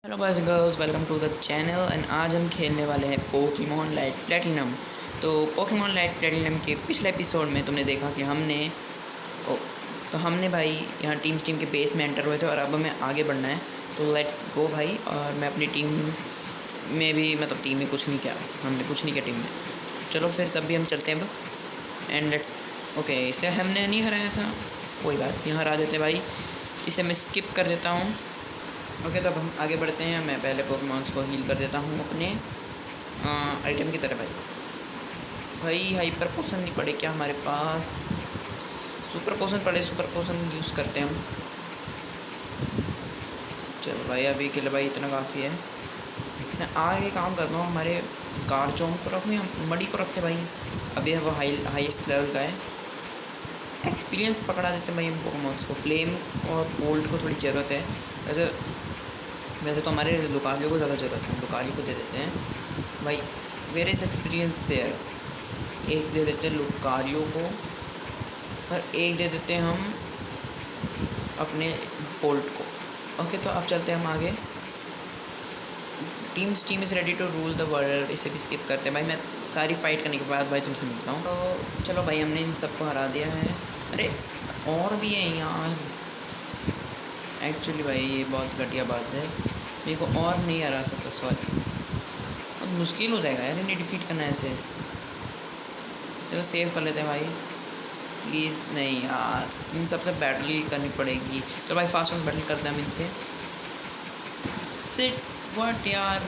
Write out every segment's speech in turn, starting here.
Hello boys girls, welcome to the channel. And आज हम खेलने वाले हैं पोकेमॉन लाइट प्लेटिनम। तो पोकेमॉन लाइट प्लेटिनम के पिछले एपिसोड में तुमने देखा कि हमने भाई यहाँ टीम के बेस में एंटर हुए थे और अब हमें आगे बढ़ना है। तो लेट्स गो भाई। और मैं अपनी टीम में भी टीम में कुछ नहीं किया, हमने कुछ नहीं किया टीम में। चलो फिर तब भी हम चलते हैं अब। एंड लेट्स ओके, इसलिए हमने नहीं हराया था, कोई बात नहीं, हरा देते भाई। इसे मैं स्किप कर देता हूँ। ओके, तो अब हम आगे बढ़ते हैं। मैं पहले पोकेमॉन्स को हील कर देता हूँ अपने आइटम की तरह। भाई हाइपर पोशन नहीं पड़े क्या हमारे पास? सुपर पोशन पड़े, सुपर पोशन यूज़ करते हैं हम। चलो भाई, अभी के लिए भाई इतना काफ़ी है। मैं आगे काम करता हूँ, हमारे गार्चोंग को रखूँ या मड़ी को रखते भाई। अभी वो हाईएस्ट लेवल का है। एक्सपीरियंस पकड़ा देते हैं भाई हम पोकेमॉन्स को। फ्लेम और गोल्ड को थोड़ी ज़रूरत है। वैसे तो हमारे लुकारियो को ज़्यादा ज़रूरत है, लुकारियो को दे देते हैं भाई। Where is experience share. एक दे देते हैं लुकारियो को और एक दे देते हैं हम अपने बोल्ट को। ओके, तो अब चलते हैं हम आगे। Team is ready to rule the world. इसे भी स्किप करते हैं भाई। मैं सारी फाइट करने के बाद भाई तुमसे मिलता हूँ। तो चलो भाई, हमने इन सबको हरा दिया है। अरे और भी है यार, एक्चुअली भाई ये बहुत घटिया बात है। मेरे को और नहीं हरा सकता, सॉरी। बहुत मुश्किल हो जाएगा यार इन्हें डिफीट करना ऐसे। चलो सेव कर लेते हैं भाई, प्लीज़। नहीं यार, इन सबसे बैटल करनी पड़ेगी। तो भाई फास्ट बैटल करते हैं हम इनसे। सिट व्हाट यार,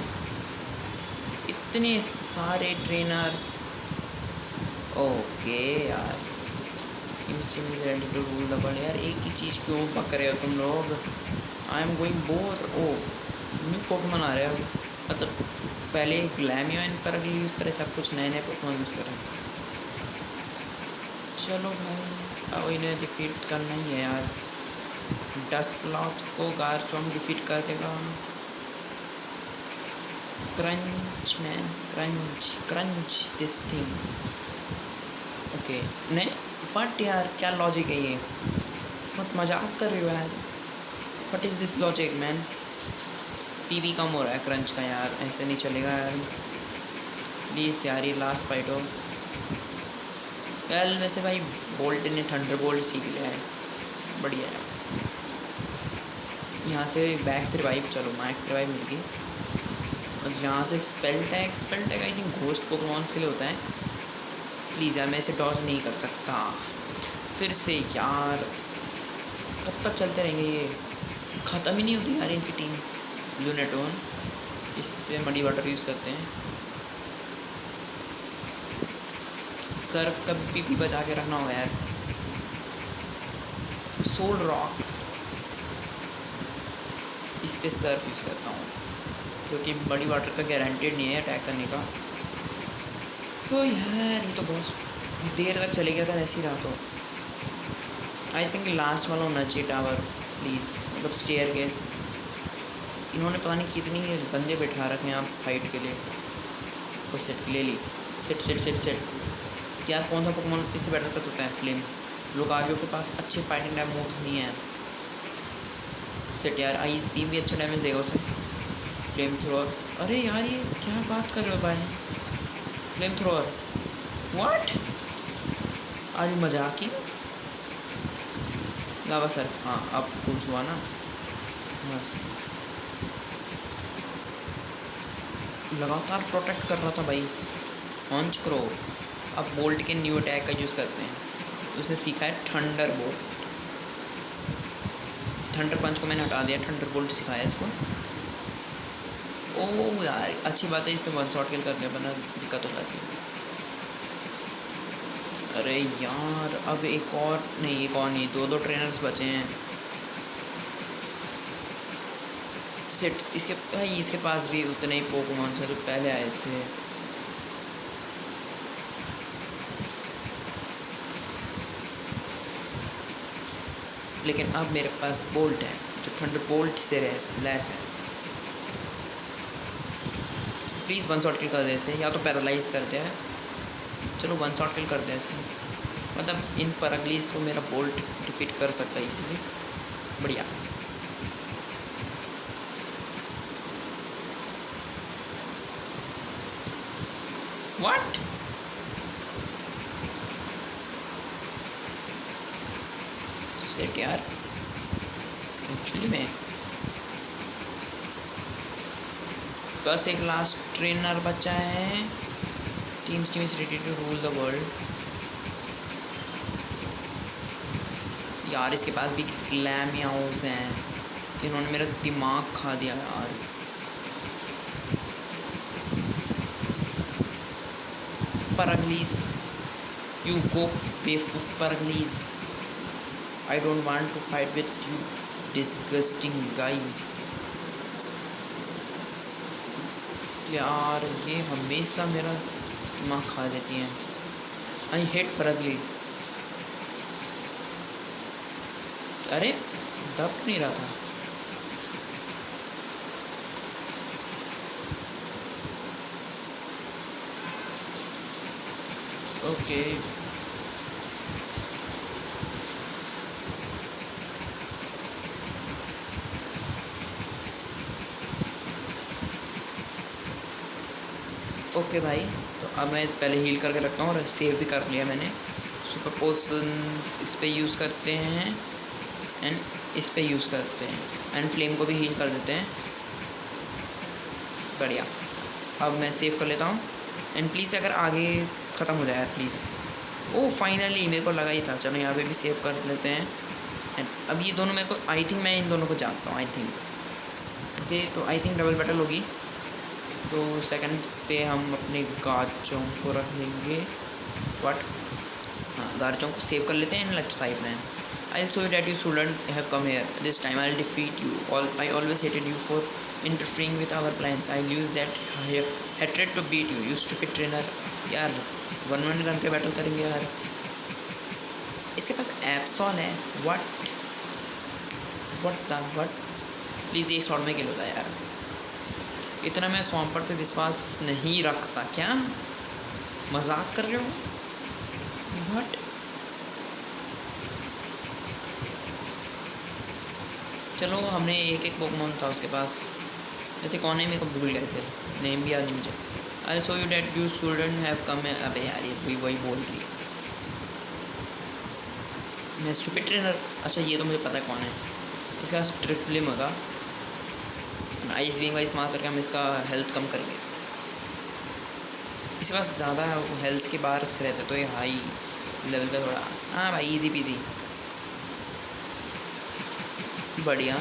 इतने सारे ट्रेनर्स। ओके यार, ready to rule the world. यार एक ही चीज़ क्यों पक रहे हो तुम लोग? I am going bore. Oh new Pokemon आ रहे हैं। पहले ग्लैमियन पर अगली यूज़ करे थे, अब कुछ नए नए पोकेमॉन यूज़ करें। चलो भाई, अब इन्हें डिफीट करना ही है यार। डस्टलॉप्स को गार्चोंग डिफीट कर देगा। Crunch man, crunch this thing. Okay, नहीं बट यार क्या लॉजिक है ये? बहुत मजाक कर रही हो यार। What is this logic man? PV कम हो रहा है क्रंच का यार, ऐसे नहीं चलेगा यार। प्लीज़ यार, ये लास्ट फाइट हो। वेल वैसे भाई बोल्ट ने थंडर बोल्ट सीख लिया है, बढ़िया है। यहाँ से बैक से रिवाइव, चलो मैक्स रिवाइव मिल गई। और यहाँ से spell tag I think ghost Pokémons के लिए होता है। प्लीज़ यार, मैं इसे डॉज नहीं कर सकता फिर से यार। कब तक चलते रहेंगे ये? ख़त्म ही नहीं होती यार इनकी टीम। लूनेटोन, इस पर मडी वाटर यूज़ करते हैं। सर्फ कभी भी बचा के रखना होगा यार। सोल रॉक, इस पर सर्फ यूज़ करता हूँ क्योंकि बड़ी वाटर का गारंटेड नहीं है अटैक करने का। तो यार ये तो बहुत देर तक चलेगा अगर ऐसे ही रहा तो। आई थिंक लास्ट वाला होना चाहिए टावर, प्लीज़। Stair case. इन्होंने पता नहीं कितनी बंदे बैठा रखे हैं आप फाइट के लिए। वो सेट ले ली। सेट यार, कौन सा पोकेमॉन इससे बेटर कर सकता है? फ्लेम। लुकारियो के पास अच्छे फाइटिंग टाइम मूव्स नहीं है। सेट यार, आइस बीम भी अच्छा डैमेज देगा उसे। फ्लेम थ्रोअर, अरे यार ये क्या बात कर रहे हो भाई? Flame thrower what? आज मजाक ही। लावा सर, हाँ अब कुछ हुआ ना, बस। लगातार प्रोटेक्ट कर रहा था भाई। ऑन्च करो। अब बोल्ट के न्यू अटैक का यूज़ करते हैं। उसने सीखा है थंडर बोल्ट। थंडर पंच को मैंने हटा दिया, थंडर बोल्ट सिखाया इसको। ओह यार अच्छी बात है, इसको वन शॉट किल करने वरना दिक्कत हो जाती है। अरे यार अब एक और नहीं, दो ट्रेनर्स बचे हैं। सेट इसके भाई, इसके पास भी उतने ही पोकेमॉन हैं जो पहले आए थे। लेकिन अब मेरे पास बोल्ट है जो थंडर बोल्ट से लैस है। प्लीज़ वन शॉट किल कर दे इसे, या तो पैरालाइज करते हैं। चलो वन शॉट किल करते हैं इसे। इन परगलीस को मेरा बोल्ट डिफीट कर सकता है इजीली। बढ़िया। व्हाट? सेट यार, एक्चुअली में बस एक लास्ट ट्रेनर बचा है। Teams team is ready to rule the world. यार इसके पास भी ग्लैमियाउस हैं, इन्होंने मेरा दिमाग खा दिया यार। परगलीज, यू गो बेवकूफ परगलीज। I don't want to fight with you disgusting guys। यार ये हमेशा मेरा दिमाग खा देती हैं। I hate परगली। अरे दब नहीं रहा था। ओके ओके भाई, तो अब मैं पहले हील करके रखता हूँ और सेव भी कर लिया मैंने। सुपर पोशन इस पे यूज़ करते हैं एंड इस पे यूज़ करते हैं एंड फ्लेम को भी हील कर देते हैं। बढ़िया, अब मैं सेव कर लेता हूँ एंड प्लीज़ अगर आगे ख़त्म हो जाए प्लीज़। ओह फाइनली, मेरे को लगा ही था। चलो यहाँ पे भी सेव कर लेते हैं एंड अब ये दोनों मेरे को, आई थिंक मैं इन दोनों को जानता हूँ। आई थिंक ओके, तो आई थिंक डबल बैटल होगी। तो सेकंड पे हम अपने गार्चों को रखेंगे। व्हाट? हाँ, गार्चों को सेव कर लेते हैं and let's fight man. I will show you that you shouldn't have come here this time। I will defeat you all। I always hated you for interfering with our plans। I'll use that hatred to beat you, you stupid trainer। यार 1-1 gun पे battle करेंगे यार। इसके पास एप्सॉल है। What please एक shot में किल होता है यार। इतना मैं स्वॉम्पर्ट पे विश्वास नहीं रखता। क्या मजाक कर रहे हो? व्हाट? चलो, हमने एक पोकेमॉन था उसके पास, जैसे कौन है मेरे को भूल गया, इसे नेम भी याद नहीं मुझे। I show you that you shouldn't have come। अबे यार ये भी वही बोल रही है। मैं स्टूपिड ट्रेनर। अच्छा ये तो मुझे पता है कौन है। इसका ट्रिपलिम होगा। आइस विंग का इस्तेमाल करके हम इसका हेल्थ कम करेंगे। इसके पास ज़्यादा हेल्थ के बाहर से रहते तो ये हाई लेवल का थोड़ा। हाँ भाई, इजी पीजी, बढ़िया।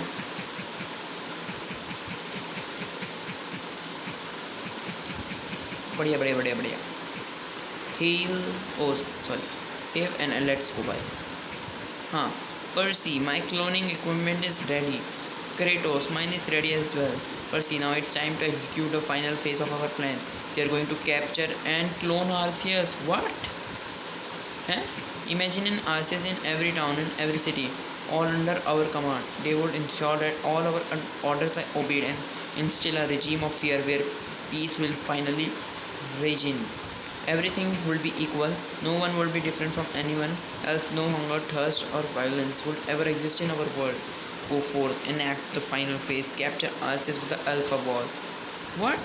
बढ़िया बढ़िया बढ़िया बढ़िया। Heal, oh sorry, save and let's go bye. हाँ, Percy, my cloning equipment is ready। Kratos, mine is ready as well। Percy, now it's time to execute the final phase of our plans। We are going to capture and clone Arceus। What? Huh? Imagine an Arceus in every town and every city, all under our command। They would ensure that all our orders are obeyed and instill a regime of fear where peace will finally reign। Everything will be equal, no one will be different from anyone else, no hunger, thirst or violence would ever exist in our world। Go forth, enact the final phase, capture Arceus with the Alpha Ball। What?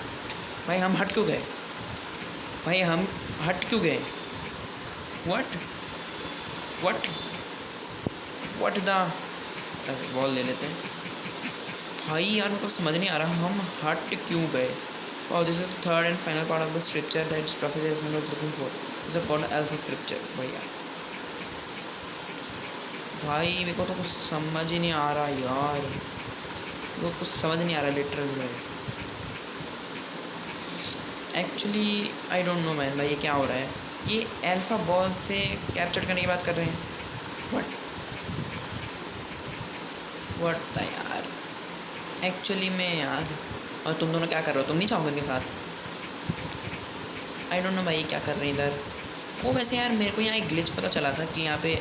भाई हम हट क्यों गए? भाई हम हट क्यों गए? What? What? What the? Ball ले लेते हैं। भाई यार मेरे को समझ नहीं आ रहा हम हट क्यों गए। Oh, this is the third and final part of the scripture that Professor is not looking for। This is called Alpha Scripture। बढ़िया भाई, मेरे को तो कुछ समझ ही नहीं आ रहा यार, मेरे को कुछ समझ नहीं आ रहा लिटरली भाई। Actually I don't know man, भाई ये क्या हो रहा है? ये अल्फा बॉल से कैप्चर करने की बात कर रहे हैं। व्हाट था यार एक्चुअली में यार। और तुम दोनों क्या कर रहे हो? तुम नहीं चाहोगे उनके साथ? आई डोंट नो भाई क्या कर रहे हैं इधर। वो वैसे यार मेरे को यहाँ एक ग्लिच पता चला था कि यहाँ पे,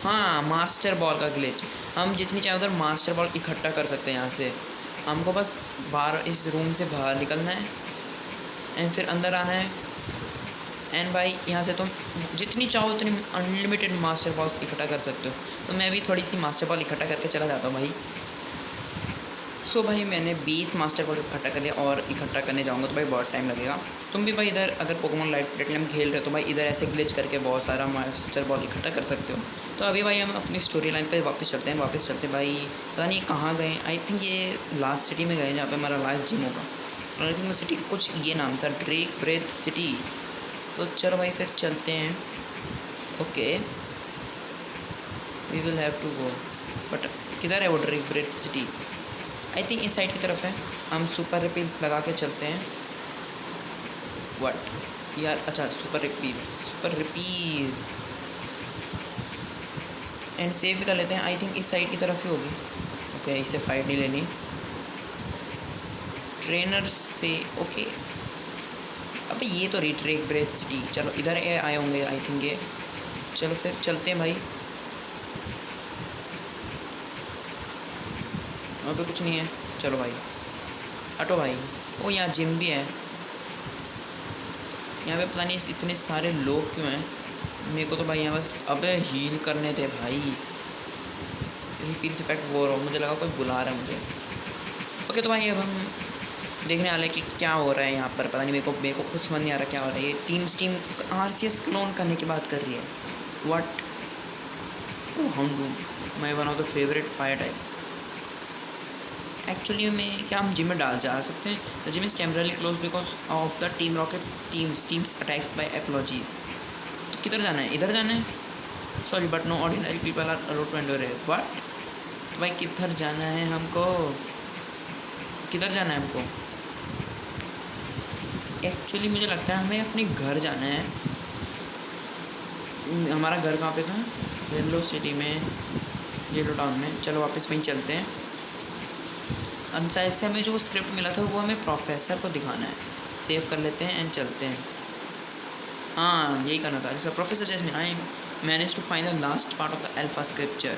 हाँ मास्टर बॉल का ग्लिच। हम जितनी चाहे उधर मास्टर बॉल इकट्ठा कर सकते हैं यहाँ से। हमको बस बाहर इस रूम से बाहर निकलना है एंड फिर अंदर आना है एंड भाई यहाँ से तुम जितनी चाहो उतनी अनलिमिटेड मास्टर बॉल्स इकट्ठा कर सकते हो। तो मैं भी थोड़ी सी मास्टर बॉल इकट्ठा करके चला जाता हूँ भाई। सो भाई मैंने 20 मास्टर बॉल इकट्ठा कर लिया और इकट्ठा करने जाऊंगा तो भाई बहुत टाइम लगेगा। तुम भी भाई इधर अगर पोकेमॉन लाइट प्लेटिनम खेल रहे हो तो भाई इधर ऐसे ग्लिच करके बहुत सारा मास्टर बॉल इकट्ठा कर सकते हो। तो अभी भाई हम अपनी स्टोरी लाइन पे वापस चलते हैं भाई। पता नहीं कहाँ गए, आई थिंक ये लास्ट सिटी में गए जहाँ पे हमारा लास्ट जिम होगा। और आई थिंक वो सिटी कुछ ये नाम था, ड्रेक ब्रेथ सिटी। तो चलो भाई फिर चलते हैं। Okay we will have to go, but किधर है वो Drake Breath City? I think इस साइड की तरफ है। हम सुपर रिपील्स लगा के चलते हैं। व्हाट यार, अच्छा सुपर रिपील एंड सेव भी कर लेते हैं। आई थिंक इस साइड की तरफ ही होगी। ओके इससे फाइट नहीं लेनी ट्रेनर से। ओके अबे ये तो ड्रेक ब्रेथ सिटी, चलो इधर आए होंगे आई थिंक ये। चलो फिर चलते हैं भाई। वहाँ पे कुछ नहीं है, चलो भाई हटो भाई। ओ यहाँ जिम भी है। यहाँ पे पता नहीं इतने सारे लोग क्यों हैं। मेरे को तो भाई यहाँ बस अबे हील करने दे भाई। रिपील से इफेक्ट वो रहा, मुझे लगा कोई बुला रहा है मुझे। ओके तो भाई अब हम देखने वाले कि क्या हो रहा है यहाँ पर। पता नहीं मेरे को कुछ समझ नहीं आ रहा क्या हो रहा है। ये टीम RCS क्लोन करने की बात कर रही है। What Houndoom my one of the favourite fire type. Actually में क्या हम जिम में डाल जा सकते हैं? The gym is temporarily close because of the team rockets teams attacks by apologies. तो किधर जाना है? इधर जाना है। Sorry but no ordinary people are allowed to enter here. What तो भाई किधर जाना है हमको? किधर जाना है हमको? एक्चुअली मुझे लगता है हमें अपने घर जाना है। हमारा घर कहाँ पे था? येलो सिटी में, येलो टाउन में। चलो वापस वहीं चलते हैं। शायद से हमें जो स्क्रिप्ट मिला था वो हमें प्रोफेसर को दिखाना है। सेव कर लेते हैं एंड चलते हैं। हाँ यही करना था। Professor Jasmine, I manage to find the last part of the alpha scripture.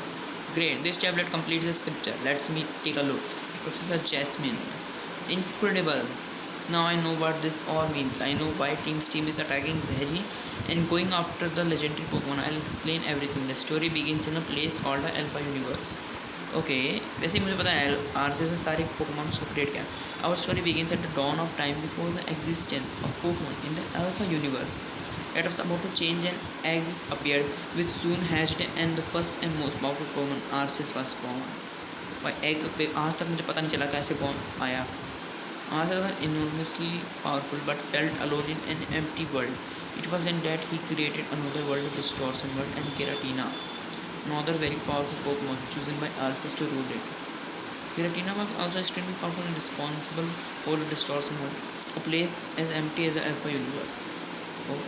Great, this tablet completes the scripture, let's me take a look. Professor Jasmine, incredible. Now I know what this all means. I know why team is attacking Zeri and going after the legendary Pokemon. I'll explain everything. The story begins in a place called the Alpha Universe. Okay, वैसे ही मुझे पता है RCS ने सारे Pokemon को create किया। Our story begins at the dawn of time before the existence of Pokemon in the Alpha Universe. That was about to change. An egg appeared, which soon hatched, and the first and most powerful Pokemon RCS was born. भाई egg पे आज तक मुझे पता नहीं चला कैसे born आया। Arceus was enormously powerful but felt alone in an empty world. It was then that he created another world, the Distortion World, and Giratina, another very powerful Pokemon chosen by Arceus to rule it. Giratina was also extremely powerful and responsible for the Distortion World, a place as empty as the Alpha Universe. Oh,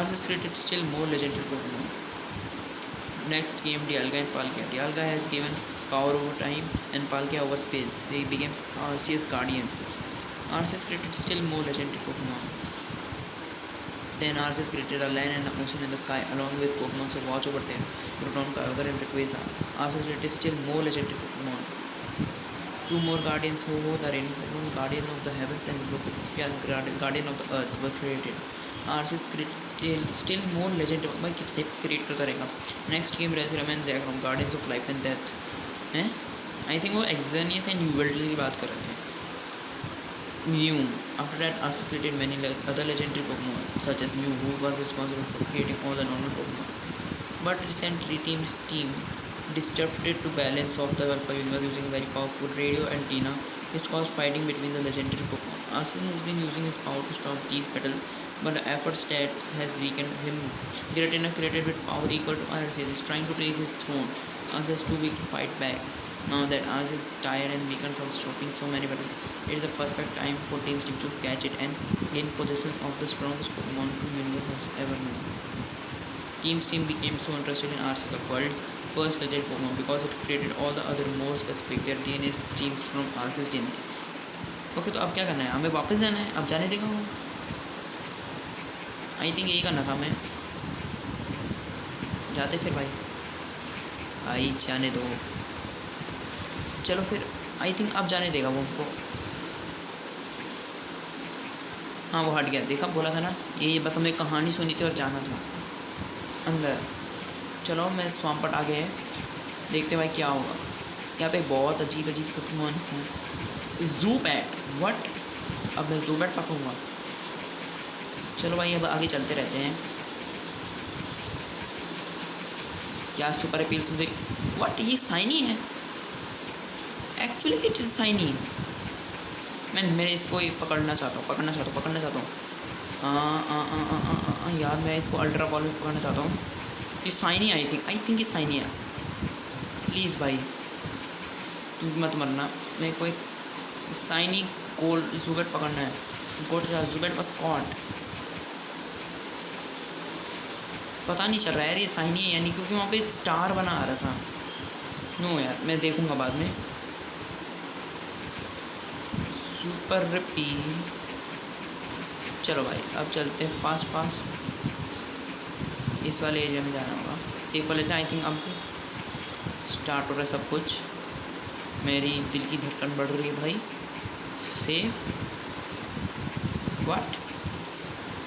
Arceus created still more legendary Pokemon. Next came Dialga and Palkia. Dialga has given power over time and Palkia over space. They became Arceus Guardians. Arceus created still more legendary Pokemon. Then Arceus created a land and an ocean and the sky along with Pokemon to watch over them. Groudon, Kyogre and Rayquaza. Arceus created still more legendary Pokemon. Two more guardians who were the Rainbow Pokemon, Guardian of the Heavens and Guardian of the Earth were created. Arceus created still more legendary Pokemon. कितने create करता रहेगा? Next came Reshiram and Zekrom, Guardians of Life and Death. हैं? I think वो Exxanius and Yveltal की बात कर रहे थे। Mew. After that, Arceus created many other legendary Pokemon, such as Mew, who was responsible for creating all the normal Pokemon. But recently, team disrupted to balance of the Alpha Universe using a very powerful radio antenna, which caused fighting between the legendary Pokemon. Arceus has been using his power to stop these battles, but the efforts that has weakened him. Giratina, created with power equal to Arceus, is trying to take his throne. Arceus is too weak to fight back. Now that Arceus is tired and weakened from stopping so many battles, it is the perfect time for Team Steam to catch it and gain possession of the strongest Pokemon the universe has ever known. Team Steam became so interested in Arceus, the world's first legendary Pokemon, because it created all the other more specific their DNA teams from Arceus DNA. Okay, तो अब क्या करना है? हमें वापस जाना है। अब जाने देगा वो? आई थिंक यही करना था हमें। जाते फिर भाई जाने दो। चलो फिर आई थिंक अब जाने देगा वो हमको। हाँ वो हट गया, देखा बोला था ना। ये बस हमें कहानी सुनी थी और जाना था अंदर। चलो मैं स्वाम्पट आ गए, देखते भाई क्या होगा। यहाँ पे बहुत अजीब अजीब पोकेमॉन्स हैं। ज़ूपैट, व्हाट? अब मैं ज़ूपैट पकड़ूँगा। चलो भाई अब आगे चलते रहते हैं। क्या सुपर अपील्स मुझे, व्हाट? ये साइनी है एक्चुअली, इट इज़ साइनी। मैं इसको ही पकड़ना चाहता हूँ। यार मैं इसको अल्ट्रा बॉल में पकड़ना चाहता हूँ। ये साइनी, आई थिंक ये साइनी है। प्लीज़ भाई तू मत मरना, मेरे को एक साइनी गोल्ड ज़ूबेट पकड़ना है। ज़ूबेट बस कॉट, पता नहीं चल रहा है यार ये साइनी है यानी, क्योंकि वहाँ पे स्टार बना आ रहा था। नो यार मैं देखूँगा बाद में। सुपर रिपी, चलो भाई अब चलते हैं फास्ट। इस वाले एरिया में जाना होगा, सेफ वाले थे आई थिंक। अब स्टार्ट हो रहा है सब कुछ, मेरी दिल की धड़कन बढ़ रही है भाई। Safe, what?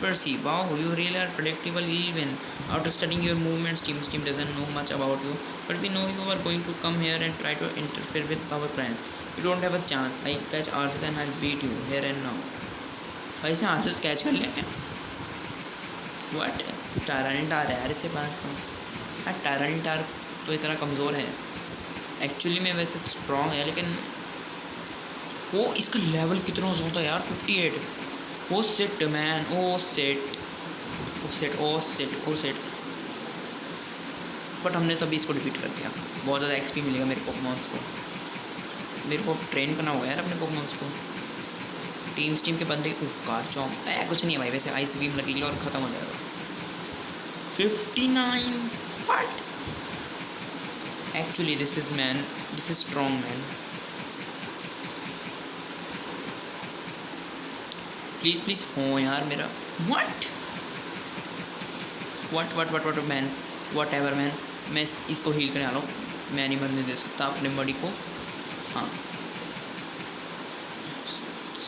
Percy, wow, you really are predictable even after studying your movements. Team doesn't know much about you, but we know you are going to come here and try to interfere with our plans. You don't have a chance. I'll catch Arceus and I'll beat you here and now. भाई इसने Arceus catch कर लिया क्या? What? Tyranitar है यार इसके पास तो। यार Tyranitar तो इतना कमज़ोर है एक्चुअली में, वैसे स्ट्रॉन्ग है लेकिन वो इसका लेवल कितना ज़्यादा है यार, 58। Upset man, upset. But हमने तभी इसको डिफीट कर दिया। बहुत ज़्यादा एक्सपी मिलेगा मेरे पोकेमॉन्स को। मेरे को ट्रेन करना होगा यार अपने पोकेमॉन्स को। टीम के बंदे कारचॉम्प कुछ नहीं है भाई, वैसे आइस बीम लगेगी और ख़त्म हो जाएगा। 59, what? Actually this is strong man. Please हो यार मेरा, what man, what ever man. मैं इसको हील करने आ रहा हूँ, मैं नहीं मरने दे सकता अपने बॉडी को। हाँ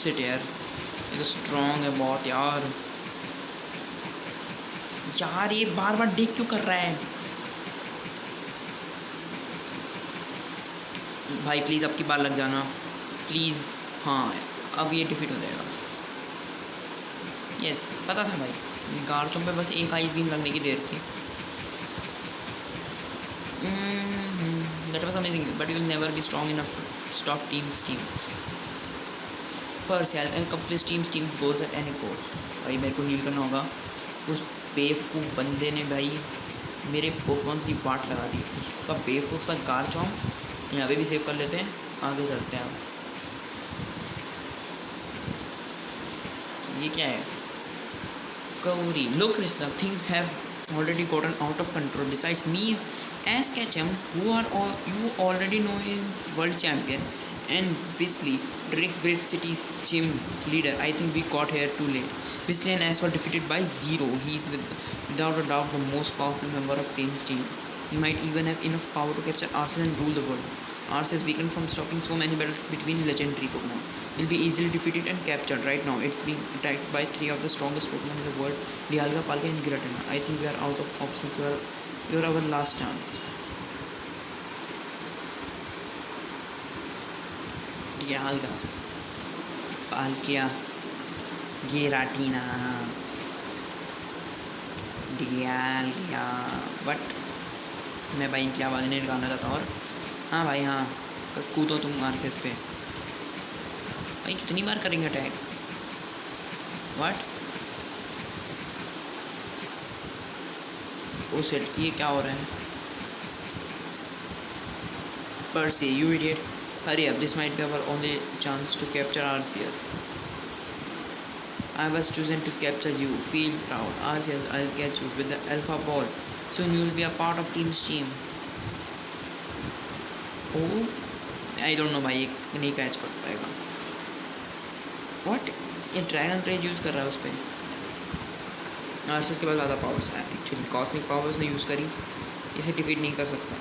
सिट यार, ये तो स्ट्रॉन्ग है बहुत यार। ये बार बार डिग क्यों कर रहा है भाई? प्लीज़ अब की बार लग जाना प्लीज़। हाँ अब ये डिफीट हो जाएगा। यस पता था भाई, गार्चों पे बस एक आइस बीम लगने की देर थी। That was amazing but you will never be strong enough to stop team. पर complete team's goals at any cost. भाई मेरे को हील करना होगा। उस बेवकूफ़ बंदे ने भाई मेरे पोकेमॉन्स की वाट लगा दी। उसका बेवकूफ़ सा गार्चॉम्प यहाँ पे भी सेव कर लेते हैं, आगे चलते हैं। ये क्या है? Kauri, look Krishna, things have already gotten out of control. Besides me is Ash Ketchum, you already know is world champion, and Weasley, Great City's gym leader. I think we got here too late. Weasley and Ash were defeated by Zero. He is without a doubt the most powerful member of Team's team. He might even have enough power to capture Arceus and rule the world. Arceus, weakened from stopping so many battles between legendary Pokemon, will be easily defeated and captured. Right now, it's being attacked by 3 of the strongest Pokemon in the world, Dialga, Palkia and Giratina. I think we are out of options. You're our last chance. Dialga, Palkia, Giratina, Dialga. But मैं भाई इनकी आवाज़ नहीं निकालना चाहता। और हाँ भाई हाँ, कूदो तुम आरसीएस पे। भाई कितनी बार करेंगे अटैक? व्हाट? ओ सेट, ये क्या हो रहा है? Percy, you idiot, hurry up, this might be our only chance to capture Arceus. I was chosen to capture you, feel proud. Arceus, I'll catch you with the Alpha Ball. Soon you will be a part of Team's team. Oh, I don't know भाई, ये नहीं catch कर पाएगा। What? ये dragon raise use कर रहा है उस पर। आरसीएस के पास ज़्यादा पावर्स है एक्चुअली, कॉस्मिक पावर्स ने यूज़ करी, इसे डिफीट नहीं कर सकता।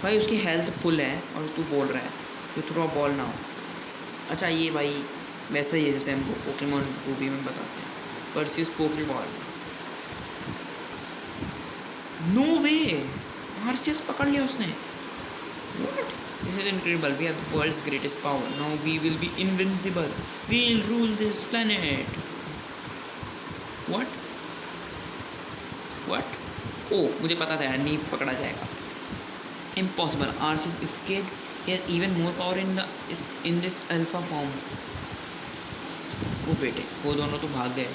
भाई उसकी हेल्थ फुल है और तू बोल रहा है, तू थ्रो बॉल ना हो। अच्छा ये भाई वैसा ही है जैसे हमको पोकेमॉन रूबी में बताते हैं, परसियस पोकेबॉल। नो वे, आर्सियस पकड़ लिया उसने। What, this is incredible, we have the world's greatest power, now we will be invincible, we will rule this planet. What what, oh मुझे पता था यार, नहीं पकड़ा जाएगा। Impossible, Arceus escaped, he has even more power in this alpha form। वो बेटे, वो दोनों तो भाग गए।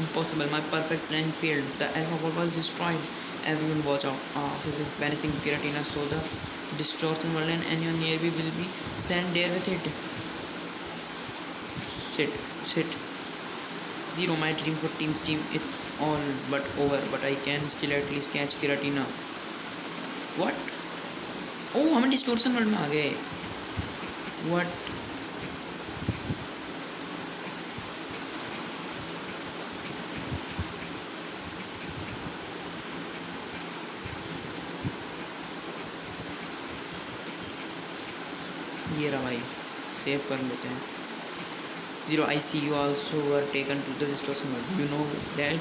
Impossible, my perfect plan failed, the alpha form was destroyed, everyone watch out, Arceus is vanishing Giratina, so the distortion world and anyone nearby will be sent there with it। Sit Zero, my dream for Team Steam, it's all but over, but I can still at least catch Giratina। What? ओ हम distortion world में आ गए। What, ये रहा भाई, save कर लेते हैं। Zero, I see you also were taken to the distortion world, you know that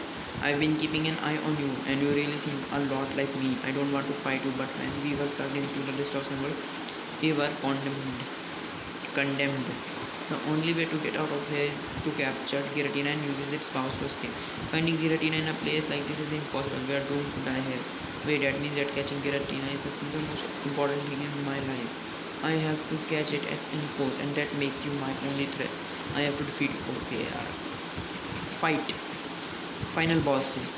I've been keeping an eye on you and you really seem a lot like me, I don't want to fight you, but when we were sucked into the distortion world we were condemned. The only way to get out of here is to capture Giratina and uses its powers to escape. Finding Giratina in a place like this is impossible, we are doomed to die here। Wait, that means that catching Giratina is the single most important thing in my life, I have to catch it at any cost and that makes you my only threat, I have to defeat you। Okay यार, fight, final boss is,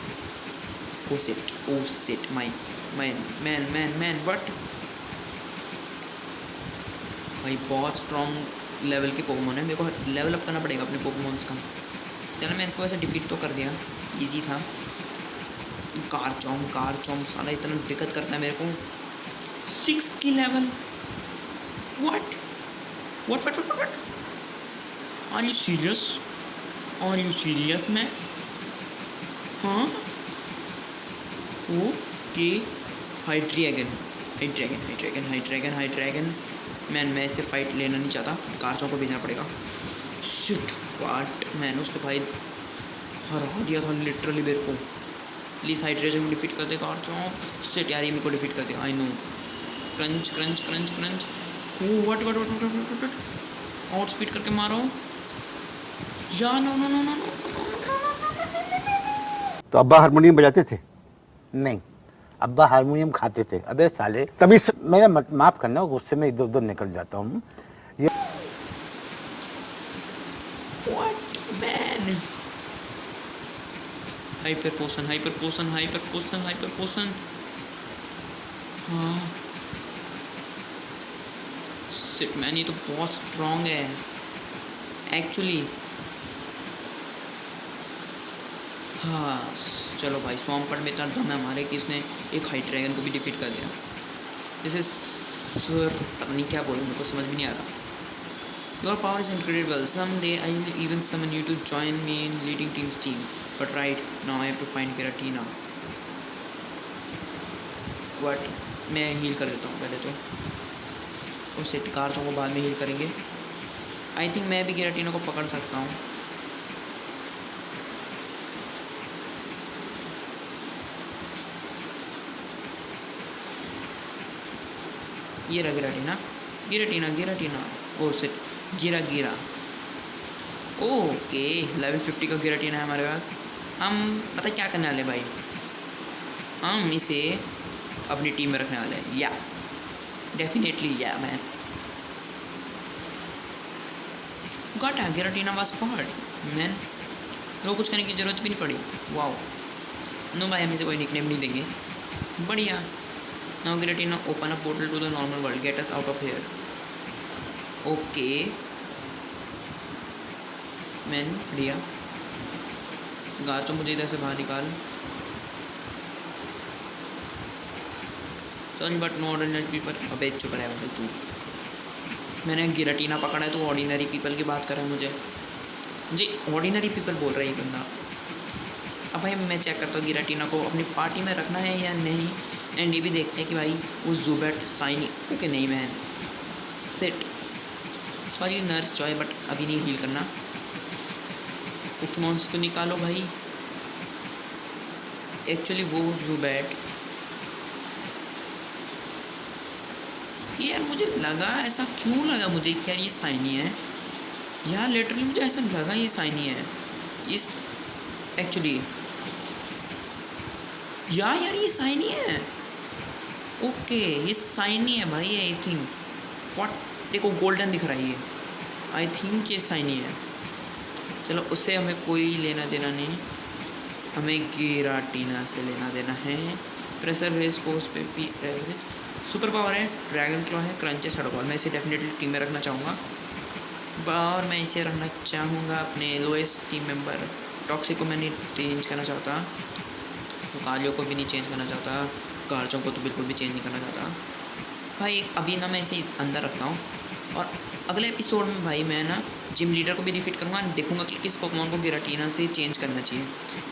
oh shit, my man, what भाई, बहुत strong level के Pokemon है, मेरे को level up करना पड़ेगा अपने पोकेमॉन्स का। चलो मैं इसको वैसे डिफीट तो कर दिया, इजी था। कार चौम साला इतना दिक्कत करता है मेरे को। 6 की level, what, are you serious man? हाँ, ओके, हाइड्रैगन मैन, मैं इससे फाइट लेना नहीं चाहता, कारचों को भेजना पड़ेगा। शिट, व्हाट मैन, उसने भाई हरा दिया था लिटरली मेरे को। प्लीज़ हाइड्रेशन को डिफीट कर दे कारचों। शिट यार, ये मेरे को डिफीट कर दे, I know. Crunch, oh what, out speed करके मारो या नो। तो अब्बा हारमोनियम बजाते थे? नहीं, अब्बा हारमोनियम खाते थे। अबे साले, तभी मेरा माफ़ करना, गुस्से में इधर उधर निकल जाता हूँ। What man? Hyper potion. हाँ, शिट मैन, ये तो बहुत स्ट्रॉन्ग है एक्चुअली। हाँ चलो भाई, स्वॉम्पट में इतना दम है हमारे कि इसने एक हाइड्रैगन को भी डिफीट कर दिया। जैसे पता नहीं क्या बोलूँ, मेरे को समझ भी नहीं आ रहा। Your power is incredible. Someday I will even summon you to join me in leading Team's team. But right now I have to find Giratina. What? मैं हील कर देता हूँ पहले तो। उसे कारचों को बाद में हील करेंगे। I think मैं भी गिराटीना को पकड़ सकता हूँ। ये रहा गिराटीना। ओ शिट, गिरा। ओके, लेवल 50 का गिराटीना है हमारे पास। हम पता क्या करने वाले भाई, हम इसे अपनी टीम में रखने वाले हैं। या डेफिनेटली या मैन, गॉट है, गिराटीना वाज कॉट मैन। वो कुछ करने की ज़रूरत भी नहीं पड़ी। वाओ, नो भाई, हम इसे कोई निकनेम नहीं देंगे। बढ़िया। Now Giratina open a portal to the normal world, get us out of here. Okay man, बढ़िया। गाचो, मुझे इधर से बाहर निकाल। सच बट नो ऑर्डिनरी पीपल। अबे चुप रहा है तू, मैंने गिराटीना पकड़ा है तो ऑर्डिनरी पीपल की बात कर रहा है। मुझे ऑर्डिनरी पीपल बोल रहा है ये बंदा। अब भाई मैं चेक करता हूँ गिराटीना को अपनी पार्टी में रखना है या नहीं, एंड ये भी देखते हैं कि भाई वो जुबेट साइनी ओके नहीं man. Set sorry nurse Joy, but अभी नहीं हील करना। पोकेमॉन्स को निकालो भाई। एक्चुअली वो ज़ुबैट, यार मुझे लगा, ऐसा क्यों लगा मुझे कि यार ये साइनी है यार, लिटरली मुझे ऐसा लगा ये साइनी है इस एक्चुअली यार ये साइनी है। ओके ये साइनी है भाई, आई थिंक। व्हाट, देखो गोल्डन दिख रहा है ये, आई थिंक ये साइनी है। चलो उससे हमें कोई लेना देना नहीं, हमें गिराटीना से लेना देना है। प्रेशर रेस फोर्स पे भी सुपर पावर है, ड्रैगन क्लॉ है, क्रंच है, सड़कॉल। मैं इसे डेफिनेटली टीम में रखना चाहूँगा, और मैं इसे रखना चाहूँगा अपने लोएस्ट टीम मेंबर। टॉक्सिक को मैं नहीं चेंज करना चाहता, तो कालियो को भी नहीं चेंज करना चाहता, कार्चों को तो बिल्कुल भी चेंज नहीं करना चाहता भाई। अभी ना मैं इसे अंदर रखता हूँ, और अगले एपिसोड में भाई मैं ना जिम लीडर को भी डिफीट करूँगा, देखूंगा कि किस पोकेमॉन को गिराटीना से चेंज करना चाहिए।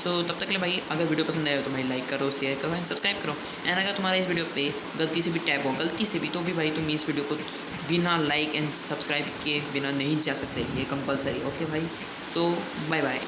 तो तब तक के लिए भाई, अगर वीडियो पसंद आया हो तो भाई लाइक करो, शेयर करो एंड सब्सक्राइब करो। एंड अगर तुम्हारा इस वीडियो पे गलती से भी टैप हो, गलती से भी, तो भी भाई तुम इस वीडियो को बिना लाइक एंड सब्सक्राइब किए बिना नहीं जा सकते, ये कंपलसरी। ओके भाई, सो बाय बाय।